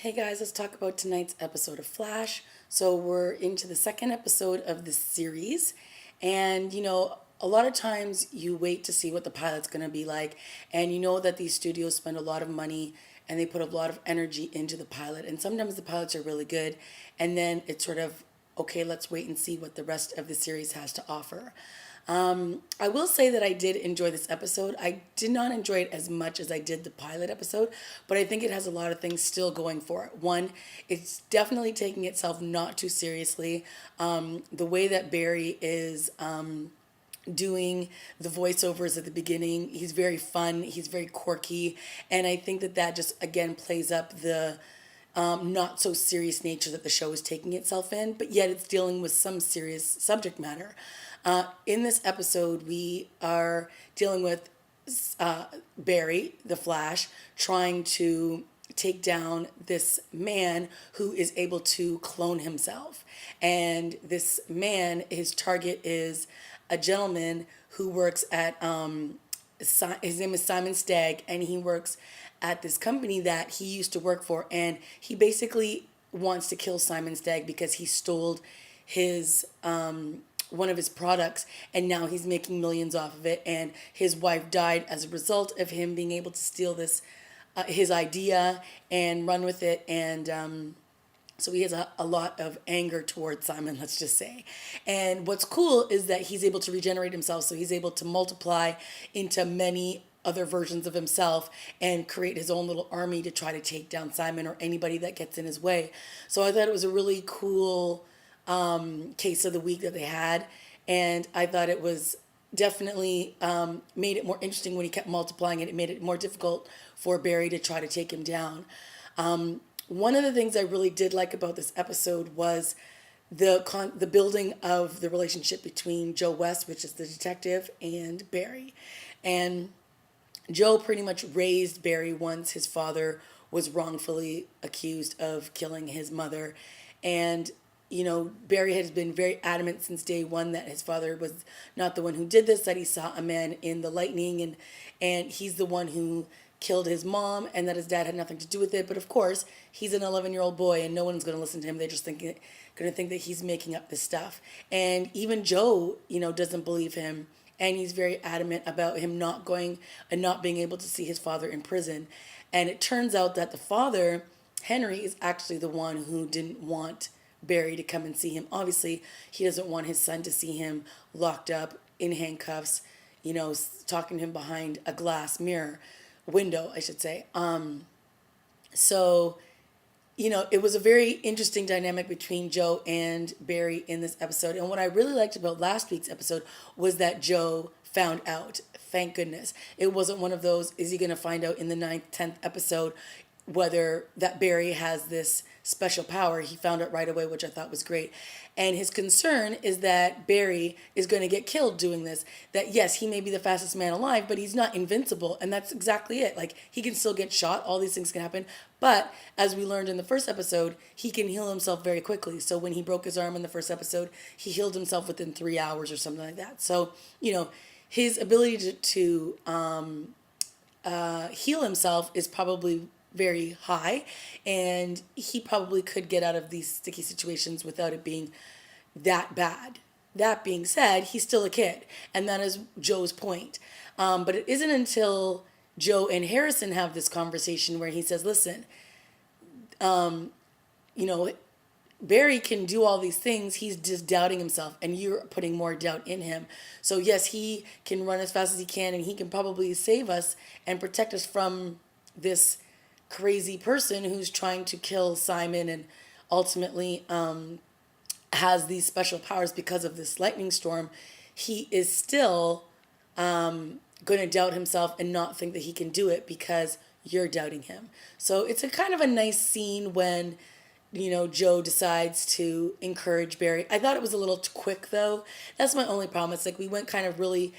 Hey guys, let's talk about tonight's episode of Flash. So, we're into the second episode of this series. And, a lot of times you wait to see what the pilot's going to be like. And you know that these studios spend a lot of money and they put a lot of energy into the pilot. And sometimes the pilots are really good. And then it's sort of, okay, let's wait and see what the rest of the series has to offer. I will say that I did enjoy this episode. I did not enjoy it as much as I did the pilot episode, but I think it has a lot of things still going for it. One, it's definitely taking itself not too seriously. The way that Barry is doing the voiceovers at the beginning, he's very fun, he's very quirky, and I think that that just again plays up the not so serious nature that the show is taking itself in, but yet it's dealing with some serious subject matter. In this episode, we are dealing with Barry, the Flash, trying to take down this man who is able to clone himself. And this man, his target is a gentleman who works at, his name is Simon Stagg, and he works at this company that he used to work for. And he basically wants to kill Simon Stagg because he stole his one of his products, and now he's making millions off of it, and his wife died as a result of him being able to steal this his idea and run with it. And so he has a lot of anger towards Simon, let's just say. And what's cool is that he's able to regenerate himself, so he's able to multiply into many other versions of himself and create his own little army to try to take down Simon or anybody that gets in his way. So I thought it was a really cool case of the week that they had, and I thought it was definitely made it more interesting when he kept multiplying it. It made it more difficult for Barry to try to take him down. One of the things I really did like about this episode was the building of the relationship between Joe West, which is the detective, and Barry. And Joe pretty much raised Barry once his father was wrongfully accused of killing his mother. And Barry has been very adamant since day one that his father was not the one who did this, that he saw a man in the lightning, and he's the one who killed his mom, and that his dad had nothing to do with it. But of course, he's an 11-year-old boy, and no one's going to listen to him. They're just going to think that he's making up this stuff. And even Joe, doesn't believe him, and he's very adamant about him not going and not being able to see his father in prison. And it turns out that the father, Henry, is actually the one who didn't want Barry to come and see him. Obviously, he doesn't want his son to see him locked up in handcuffs, talking to him behind a glass window, I should say. So, it was a very interesting dynamic between Joe and Barry in this episode. And what I really liked about last week's episode was that Joe found out. Thank goodness. It wasn't one of those, is he going to find out in the 9th, 10th episode whether that Barry has this special power? He found out right away, which I thought was great. And his concern is that Barry is going to get killed doing this. That yes, he may be the fastest man alive, but he's not invincible. And that's exactly it. Like, he can still get shot. All these things can happen. But as we learned in the first episode, he can heal himself very quickly. So when he broke his arm in the first episode, he healed himself within 3 hours or something like that. So, his ability to heal himself is probably very high, and he probably could get out of these sticky situations without it being that bad. That being said, he's still a kid, and that is Joe's point. But it isn't until Joe and Harrison have this conversation where he says, listen, you know, Barry can do all these things. He's just doubting himself, and you're putting more doubt in him. So yes, he can run as fast as he can, and he can probably save us and protect us from this crazy person who's trying to kill Simon, and ultimately has these special powers because of this lightning storm. He is still going to doubt himself and not think that he can do it because you're doubting him. So it's a kind of a nice scene when Joe decides to encourage Barry. I thought it was a little too quick though. That's my only problem. It's like we went kind of really,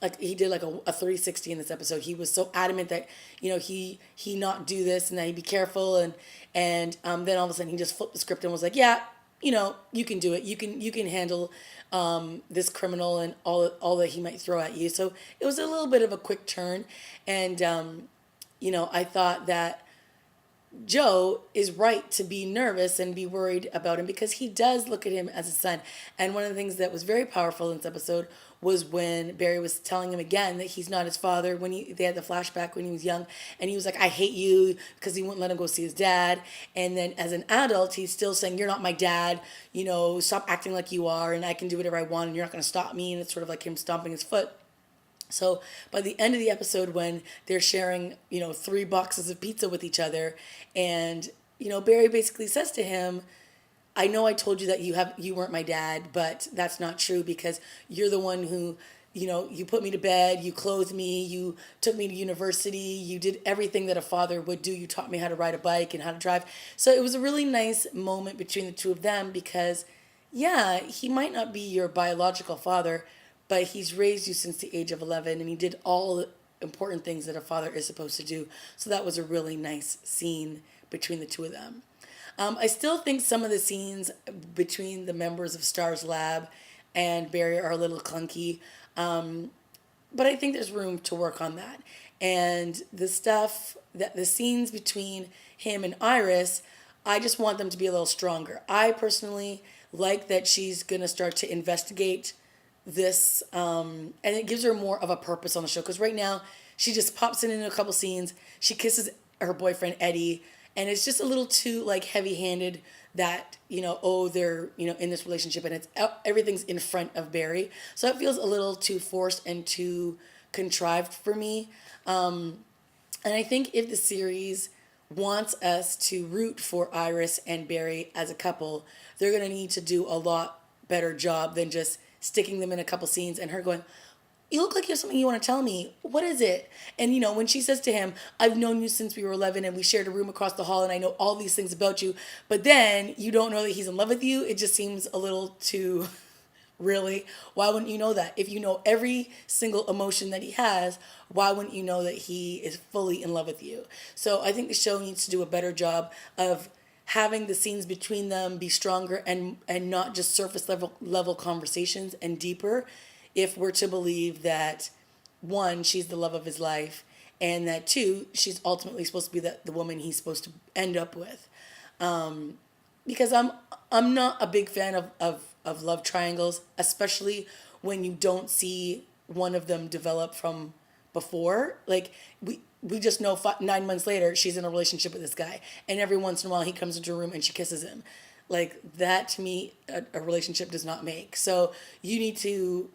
like he did like a 360 in this episode. He was so adamant that he not do this and that he be careful, and then all of a sudden he just flipped the script and was like, yeah, you can do it. You can handle this criminal and all that he might throw at you. So it was a little bit of a quick turn, and I thought that Joe is right to be nervous and be worried about him because he does look at him as a son. And one of the things that was very powerful in this episode was when Barry was telling him again that he's not his father. When they had the flashback when he was young, and he was like, "I hate you," because he wouldn't let him go see his dad. And then as an adult, he's still saying, "You're not my dad. You know, stop acting like you are, and I can do whatever I want, and you're not going to stop me." And it's sort of like him stomping his foot. So by the end of the episode, when they're sharing, 3 boxes of pizza with each other, and Barry basically says to him, "I know I told you that you weren't my dad, but that's not true because you're the one who, you put me to bed, you clothed me, you took me to university, you did everything that a father would do. You taught me how to ride a bike and how to drive." So it was a really nice moment between the two of them because, yeah, he might not be your biological father, but he's raised you since the age of 11 and he did all the important things that a father is supposed to do. So that was a really nice scene between the two of them. I still think some of the scenes between the members of Star's Lab and Barry are a little clunky, but I think there's room to work on that. And the scenes between him and Iris, I just want them to be a little stronger. I personally like that she's going to start to investigate this, and it gives her more of a purpose on the show because right now she just pops in a couple scenes, she kisses her boyfriend Eddie, and it's just a little too like heavy-handed that they're in this relationship and it's everything's in front of Barry, so it feels a little too forced and too contrived for me. And I think if the series wants us to root for Iris and Barry as a couple, they're going to need to do a lot better job than just sticking them in a couple scenes and her going, "You look like you have something you want to tell me. What is it?" And when she says to him, "I've known you since we were 11 and we shared a room across the hall and I know all these things about you," but then you don't know that he's in love with you, it just seems a little too really. Why wouldn't you know that? If you know every single emotion that he has, why wouldn't you know that he is fully in love with you? So I think the show needs to do a better job of having the scenes between them be stronger and not just surface level conversations and deeper, if we're to believe that one, she's the love of his life, and that two, she's ultimately supposed to be the woman he's supposed to end up with. Because I'm not a big fan of love triangles, especially when you don't see one of them develop from before. Like we just know 9 months later she's in a relationship with this guy, and every once in a while he comes into a room and she kisses him. Like that to me, a relationship does not make. So you need to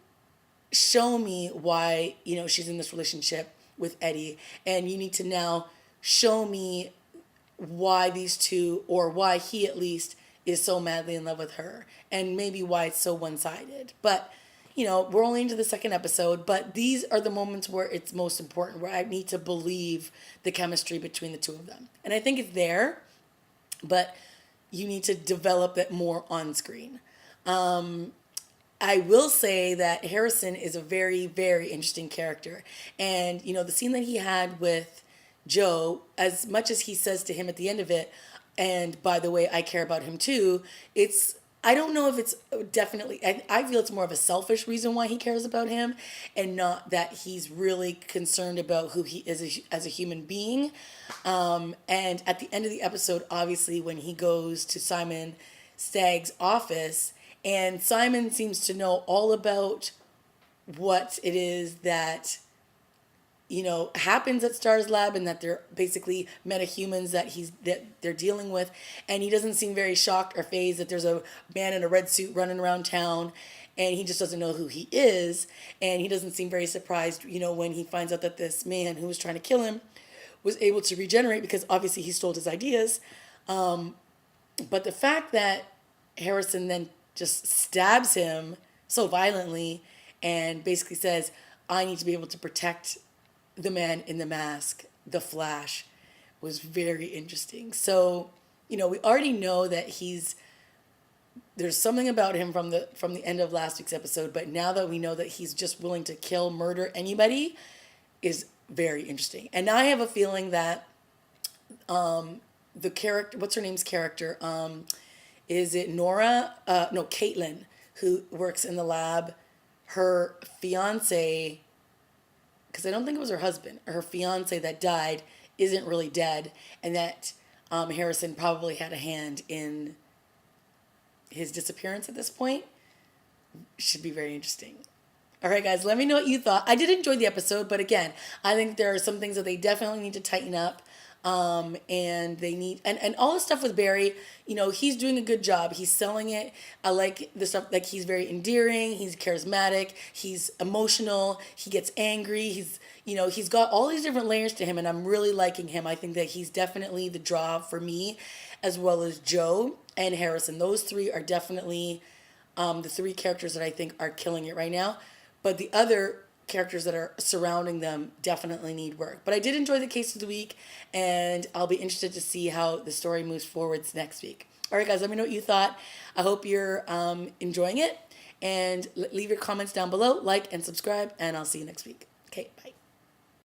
show me why she's in this relationship with Eddie, and you need to now show me why these two, or why he at least, is so madly in love with her, and maybe why it's so one-sided. But we're only into the second episode, but these are the moments where it's most important, where I need to believe the chemistry between the two of them, and I think it's there, but you need to develop it more on screen. I will say that Harrison is a very, very interesting character. And, the scene that he had with Joe, as much as he says to him at the end of it, "And by the way, I care about him too," I don't know if it's definitely, I feel it's more of a selfish reason why he cares about him and not that he's really concerned about who he is as a human being. And at the end of the episode, obviously, when he goes to Simon Stagg's office, and Simon seems to know all about what it is that, happens at Star's Lab, and that they're basically metahumans that they're dealing with. And he doesn't seem very shocked or fazed that there's a man in a red suit running around town, and he just doesn't know who he is. And he doesn't seem very surprised, when he finds out that this man who was trying to kill him was able to regenerate, because obviously he stole his ideas. But the fact that Harrison then just stabs him so violently and basically says, "I need to be able to protect the man in the mask, the Flash," was very interesting. So, we already know that there's something about him from the end of last week's episode, but now that we know that he's just willing to kill, murder anybody, is very interesting. And I have a feeling that the character, what's her name's character? Is it Nora? No, Caitlin, who works in the lab. Her fiance, because I don't think it was her husband, her fiance that died isn't really dead, and that Harrison probably had a hand in his disappearance at this point. Should be very interesting. All right, guys, let me know what you thought. I did enjoy the episode, but again, I think there are some things that they definitely need to tighten up. And they need, and all the stuff with Barry, he's doing a good job. He's selling it. I like the stuff, like he's very endearing, he's charismatic, he's emotional, he gets angry, he's got all these different layers to him, and I'm really liking him. I think that he's definitely the draw for me, as well as Joe and Harrison. Those three are definitely the three characters that I think are killing it right now. But the other characters that are surrounding them definitely need work. But I did enjoy the case of the week, and I'll be interested to see how the story moves forwards next week. All right, guys, let me know what you thought. I hope you're enjoying it, and leave your comments down below, like and subscribe, and I'll see you next week. Okay, bye.